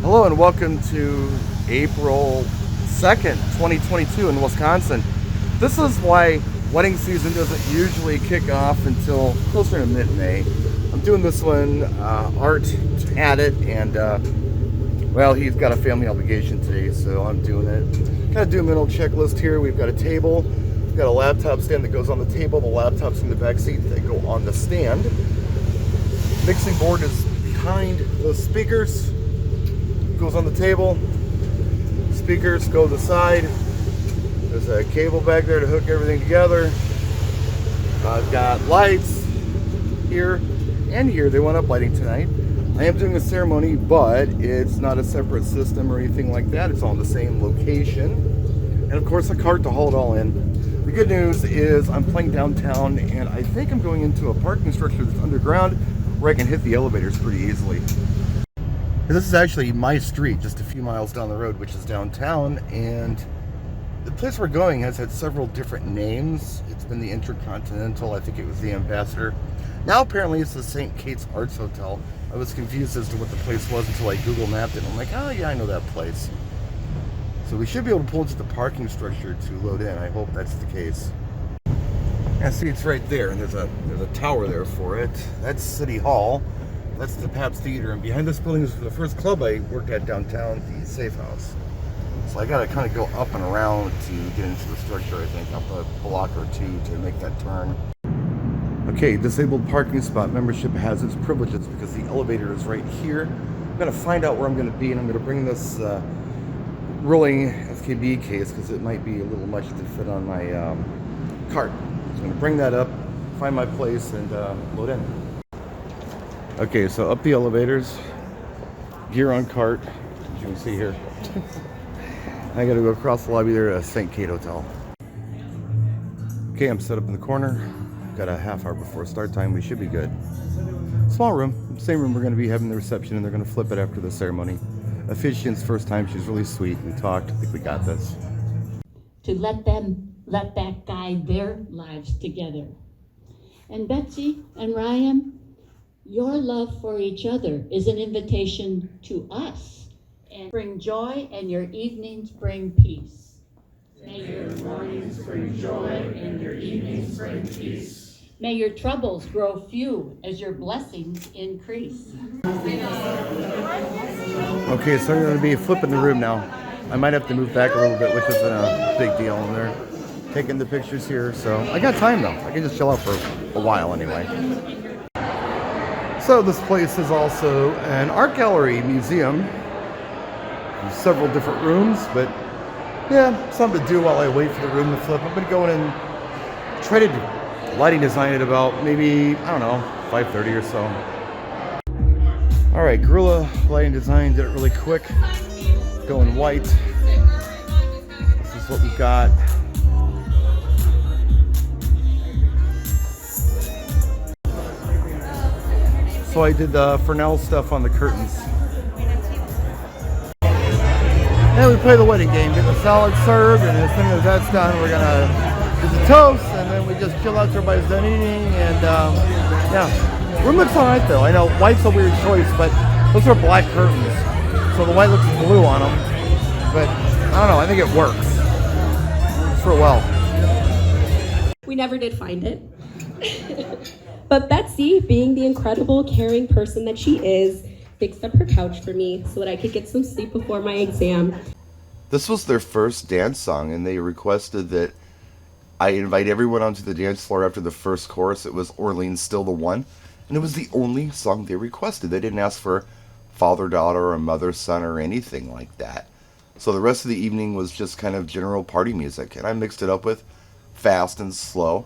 Hello and welcome to April 2nd, 2022 in Wisconsin. This is why wedding season doesn't usually kick off until closer to mid-May. I'm doing this one, Art had it, and well, he's got a family obligation today, so I'm doing it. Kind of do a mental checklist here. We've got a table, we've got a laptop stand that goes on the table, the laptop's in the back seat that go on the stand. Mixing board is behind the speakers. Goes on the table. Speakers go to the side. There's a cable back there to hook everything together. I've got lights here and here. They went up lighting tonight. I am doing a ceremony, but it's not a separate system or anything like that. It's all in the same location. And of course, a cart to haul it all in. The good news is I'm playing downtown, and I think I'm going into a parking structure that's underground where I can hit the elevators pretty easily. This is actually my street, just a few miles down the road, which is downtown, and the place we're going has had several different names. It's been the Intercontinental, I think it was the Ambassador. Now apparently it's the St. Kate's Arts Hotel. I was confused as to what the place was until I Google mapped it, and I'm like, oh yeah, I know that place. So we should be able to pull into the parking structure to load in. I hope that's the case. Yeah, see, it's right there, and there's a tower there for it. That's City Hall. That's the Pabst Theater, and behind this building is the first club I worked at downtown, the Safe House. So I gotta kind of go up and around to get into the structure, I think, up a block or two to make that turn. Okay, disabled parking spot membership has its privileges because the elevator is right here. I'm gonna find out where I'm gonna be, and I'm gonna bring this rolling FKB case because it might be a little much to fit on my cart. So I'm gonna bring that up, find my place, and load in. Okay, so up the elevators, gear on cart, as you can see here. I gotta go across the lobby there to St. Kate Hotel. Okay, I'm set up in the corner. Got a half hour before start time, we should be good. Small room, same room we're gonna be having the reception, and they're gonna flip it after the ceremony. Officiant's first time, she's really sweet. We talked, I think we got this. To let that guide their lives together. And Betsy and Ryan, your love for each other is an invitation to us. And bring joy and your evenings bring peace. May your mornings bring joy and your evenings bring peace. May your troubles grow few as your blessings increase. Okay, so I'm gonna be flipping the room now. I might have to move back a little bit, which isn't a big deal, and they're taking the pictures here, so I got time though. I can just chill out for a while anyway. So this place is also an art gallery museum. There's several different rooms, but yeah, something to do while I wait for the room to flip. I'm gonna go in and try to lighting design at about maybe, I don't know, 5:30 or so. All right, Gorilla lighting design did it really quick. Going white. This is what we've got. So I did the Fresnel stuff on the curtains. And we play the wedding game, get the salad served, and as soon as that's done, we're gonna do the toast, and then we just chill out till everybody's done eating, and yeah. Room looks alright though. I know white's a weird choice, but those are black curtains, so the white looks blue on them. But I don't know, I think it works. Works real well. We never did find it. But Betsy, being the incredible, caring person that she is, fixed up her couch for me so that I could get some sleep before my exam. This was their first dance song, and they requested that I invite everyone onto the dance floor after the first chorus. It was Orleans Still the One, and it was the only song they requested. They didn't ask for father-daughter or mother-son or anything like that. So the rest of the evening was just kind of general party music, and I mixed it up with fast and slow.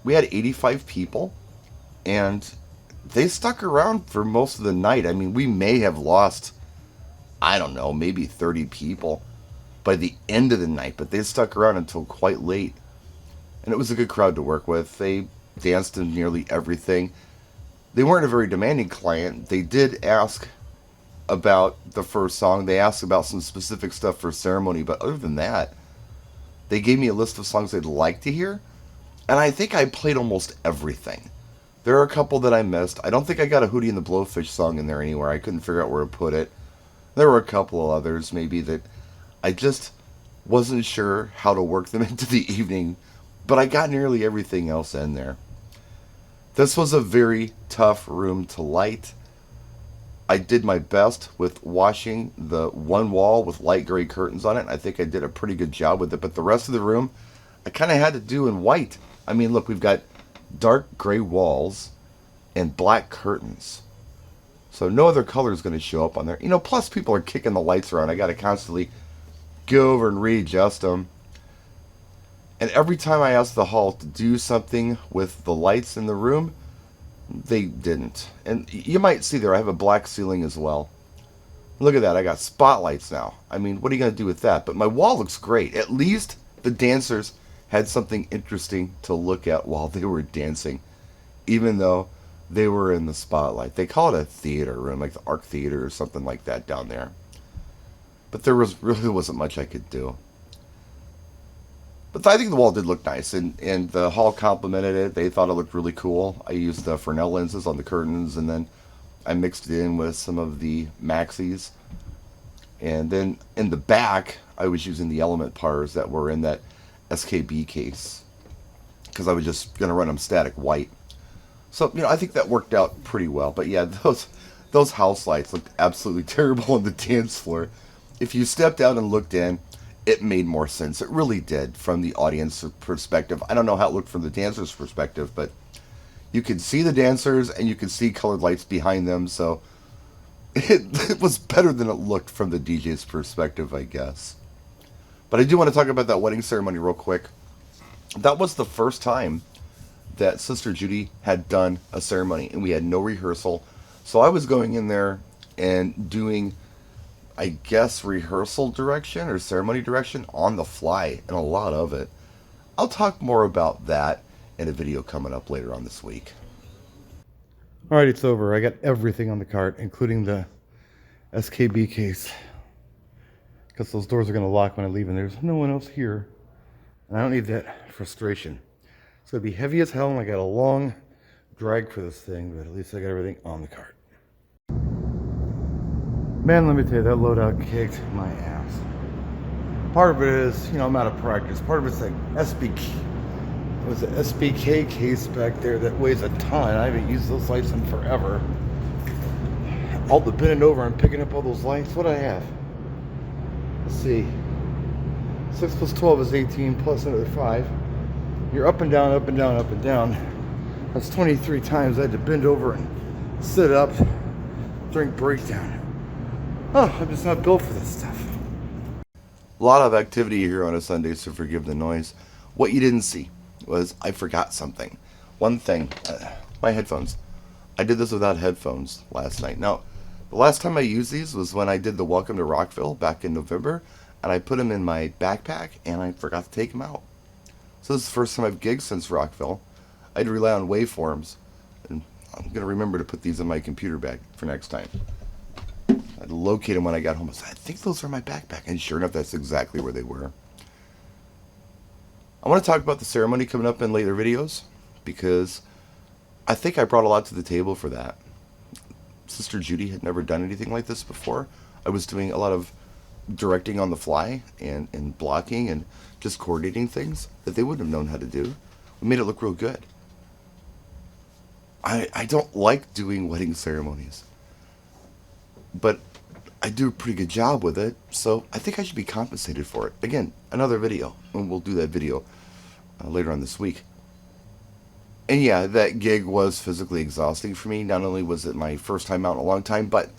We had 85 people, and they stuck around for most of the night. I mean, we may have lost, I don't know, maybe 30 people by the end of the night, but they stuck around until quite late. And it was a good crowd to work with. They danced in nearly everything. They weren't a very demanding client. They did ask about the first song. They asked about some specific stuff for ceremony, but other than that, they gave me a list of songs they'd like to hear, and I think I played almost everything. There are a couple that I missed. I don't think I got a Hootie and the Blowfish song in there anywhere. I couldn't figure out where to put it. There were a couple of others maybe that I just wasn't sure how to work them into the evening, but I got nearly everything else in there. This was a very tough room to light. I did my best with washing the one wall with light gray curtains on it. I think I did a pretty good job with it, but the rest of the room I kind of had to do in white. I mean, look, we've got dark gray walls and black curtains. So no other color is going to show up on there. Plus people are kicking the lights around. I got to constantly go over and readjust them. And every time I asked the hall to do something with the lights in the room, they didn't. And you might see there I have a black ceiling as well. Look at that. I got spotlights now. I mean, what are you going to do with that? But my wall looks great. At least the dancers had something interesting to look at while they were dancing, even though they were in the spotlight. They call it a theater room, like the Arc Theater or something like that down there. But there really wasn't much I could do. But I think the wall did look nice, and the hall complimented it. They thought it looked really cool. I used the Fresnel lenses on the curtains, and then I mixed it in with some of the Maxis. And then in the back, I was using the element pars that were in that SKB case, because I was just going to run them static white. So, I think that worked out pretty well. But yeah, those house lights looked absolutely terrible on the dance floor. If you stepped out and looked in, it made more sense. It really did from the audience perspective. I don't know how it looked from the dancers' perspective, but you could see the dancers and you could see colored lights behind them. So it was better than it looked from the DJ's perspective, I guess. But I do want to talk about that wedding ceremony real quick. That was the first time that Sister Judy had done a ceremony, and we had no rehearsal. So I was going in there and doing, I guess, rehearsal direction or ceremony direction on the fly, and a lot of it. I'll talk more about that in a video coming up later on this week. Alright, it's over. I got everything on the cart, including the SKB case. Because those doors are going to lock when I leave, and there's no one else here. And I don't need that frustration. It's going to be heavy as hell, and I got a long drag for this thing, but at least I got everything on the cart. Man, let me tell you, that loadout kicked my ass. Part of it is, I'm out of practice. Part of it's like SBK. It was an SBK case back there that weighs a ton. I haven't used those lights in forever. All the bending over and picking up all those lights. What do I have? Let's see. 6 plus 12 is 18 plus another 5. You're up and down, up and down, up and down. That's 23 times I had to bend over and sit up during breakdown. Oh, I'm just not built for this stuff. A lot of activity here on a Sunday, so forgive the noise. What you didn't see was I forgot something. One thing, my headphones. I did this without headphones last night. Now, the last time I used these was when I did the Welcome to Rockville back in November, and I put them in my backpack, and I forgot to take them out. So this is the first time I've gigged since Rockville. I had to rely on waveforms, and I'm going to remember to put these in my computer bag for next time. I had to locate them when I got home. I said, I think those are in my backpack, and sure enough, that's exactly where they were. I want to talk about the ceremony coming up in later videos, because I think I brought a lot to the table for that. Sister Judy had never done anything like this before. I was doing a lot of directing on the fly and blocking and just coordinating things that they wouldn't have known how to do. We made it look real good. I don't like doing wedding ceremonies, but I do a pretty good job with it, so I think I should be compensated for it. Again, another video, and we'll do that video later on this week. And yeah, that gig was physically exhausting for me. Not only was it my first time out in a long time, but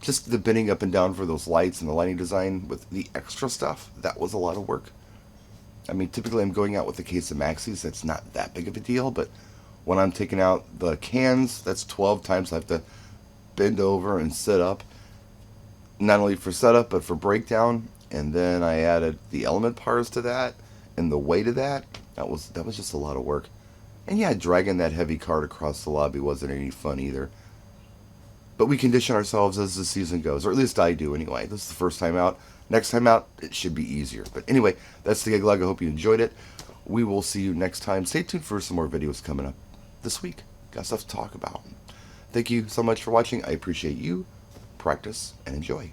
just the bending up and down for those lights and the lighting design with the extra stuff, that was a lot of work. I mean, typically I'm going out with a case of Maxis. That's not that big of a deal, but when I'm taking out the cans, that's 12 times I have to bend over and sit up. Not only for setup, but for breakdown. And then I added the element pars to that and the weight of that. That was just a lot of work. And yeah, dragging that heavy cart across the lobby wasn't any fun either. But we condition ourselves as the season goes, or at least I do anyway. This is the first time out. Next time out, it should be easier. But anyway, that's the gig log. I hope you enjoyed it. We will see you next time. Stay tuned for some more videos coming up this week. Got stuff to talk about. Thank you so much for watching. I appreciate you. Practice and enjoy.